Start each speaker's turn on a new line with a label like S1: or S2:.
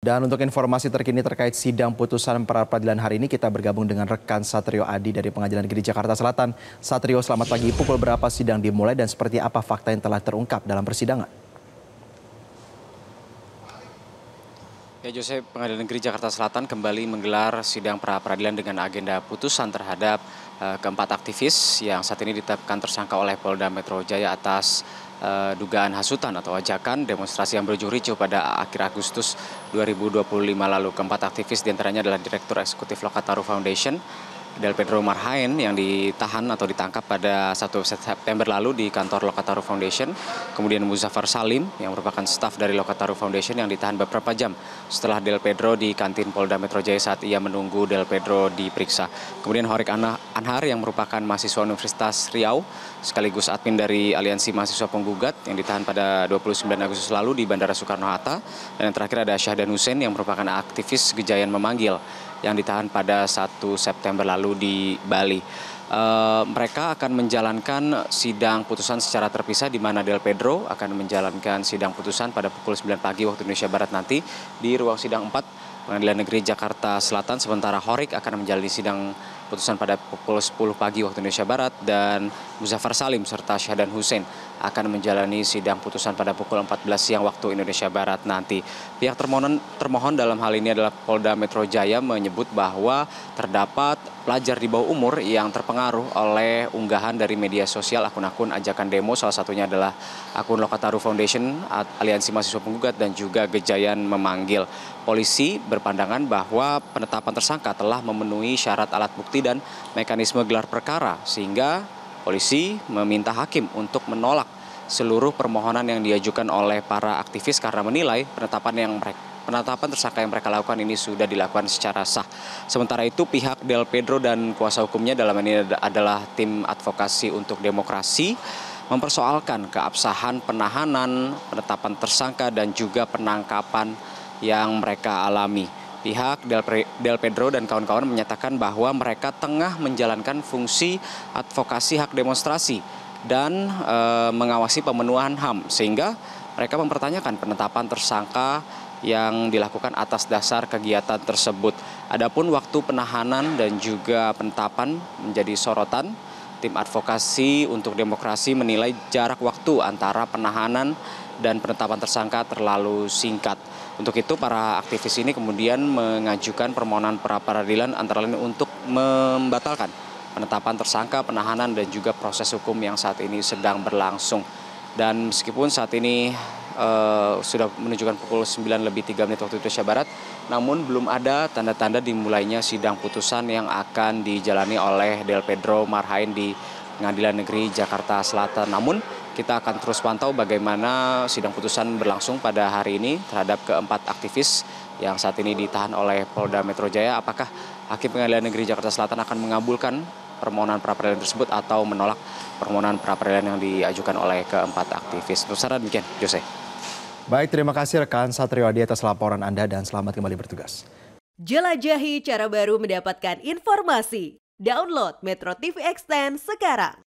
S1: Dan untuk informasi terkini terkait sidang putusan pra-peradilan hari ini, kita bergabung dengan rekan Satrio Adi dari Pengadilan Negeri Jakarta Selatan. Satrio, selamat pagi. Pukul berapa sidang dimulai dan seperti apa fakta yang telah terungkap dalam persidangan?
S2: Ya, Jose, Pengadilan Negeri Jakarta Selatan kembali menggelar sidang pra-peradilan dengan agenda putusan terhadap keempat aktivis yang saat ini ditetapkan tersangka oleh Polda Metro Jaya atas dugaan hasutan atau ajakan demonstrasi yang berujung ricuh pada akhir Agustus 2025 lalu. Keempat aktivis diantaranya adalah Direktur Eksekutif Lokataru Foundation, Del Pedro Marhain, yang ditahan atau ditangkap pada 1 September lalu di kantor Lokataru Foundation. Kemudian Muzaffar Salim yang merupakan staf dari Lokataru Foundation yang ditahan beberapa jam setelah Del Pedro di kantin Polda Metro Jaya saat ia menunggu Del Pedro diperiksa. Kemudian Horik Anhar yang merupakan mahasiswa Universitas Riau sekaligus admin dari Aliansi Mahasiswa Penggugat yang ditahan pada 29 Agustus lalu di Bandara Soekarno-Hatta. Dan yang terakhir ada Syahdan Hussein yang merupakan aktivis Gejayan Memanggil yang ditahan pada 1 September lalu di Bali. Mereka akan menjalankan sidang putusan secara terpisah, di mana Del Pedro akan menjalankan sidang putusan pada pukul 9 pagi waktu Indonesia Barat nanti di ruang sidang 4 Pengadilan Negeri Jakarta Selatan. Sementara Horik akan menjalani sidang putusan pada pukul 10 pagi waktu Indonesia Barat, dan Muzaffar Salim serta Syahdan Hussein akan menjalani sidang putusan pada pukul 14 siang waktu Indonesia Barat nanti. Pihak termohon dalam hal ini adalah Polda Metro Jaya menyebut bahwa terdapat pelajar di bawah umur yang terpengaruh oleh unggahan dari media sosial akun-akun ajakan demo, salah satunya adalah akun Lokataru Foundation, Aliansi Mahasiswa Penggugat, dan juga Gejayan Memanggil. Polisi berpandangan bahwa penetapan tersangka telah memenuhi syarat alat bukti dan mekanisme gelar perkara, sehingga polisi meminta hakim untuk menolak seluruh permohonan yang diajukan oleh para aktivis karena menilai penetapan tersangka yang mereka lakukan ini sudah dilakukan secara sah. Sementara itu pihak Del Pedro dan kuasa hukumnya, dalam ini adalah tim advokasi untuk demokrasi, mempersoalkan keabsahan penahanan, penetapan tersangka, dan juga penangkapan yang mereka alami. Pihak Del Pedro dan kawan-kawan menyatakan bahwa mereka tengah menjalankan fungsi advokasi hak demonstrasi dan mengawasi pemenuhan HAM, sehingga mereka mempertanyakan penetapan tersangka yang dilakukan atas dasar kegiatan tersebut. Adapun waktu penahanan dan juga penetapan menjadi sorotan. Tim advokasi untuk demokrasi menilai jarak waktu antara penahanan dan penetapan tersangka terlalu singkat. Untuk itu para aktivis ini kemudian mengajukan permohonan pra-peradilan antara lain untuk membatalkan penetapan tersangka, penahanan, dan juga proses hukum yang saat ini sedang berlangsung. Dan meskipun saat ini sudah menunjukkan pukul 9:03 waktu Indonesia Barat, namun belum ada tanda-tanda dimulainya sidang putusan yang akan dijalani oleh Del Pedro Marhain di Pengadilan Negeri Jakarta Selatan. Namun kita akan terus pantau bagaimana sidang putusan berlangsung pada hari ini terhadap keempat aktivis yang saat ini ditahan oleh Polda Metro Jaya. Apakah Hakim Pengadilan Negeri Jakarta Selatan akan mengabulkan permohonan pra-peradilan tersebut atau menolak permohonan pra-peradilan yang diajukan oleh keempat aktivis. Untuk saran demikian, Jose.
S1: Baik, terima kasih rekan Satrio Adi atas laporan Anda dan selamat kembali bertugas.
S3: Jelajahi cara baru mendapatkan informasi. Download Metro TV Extend sekarang.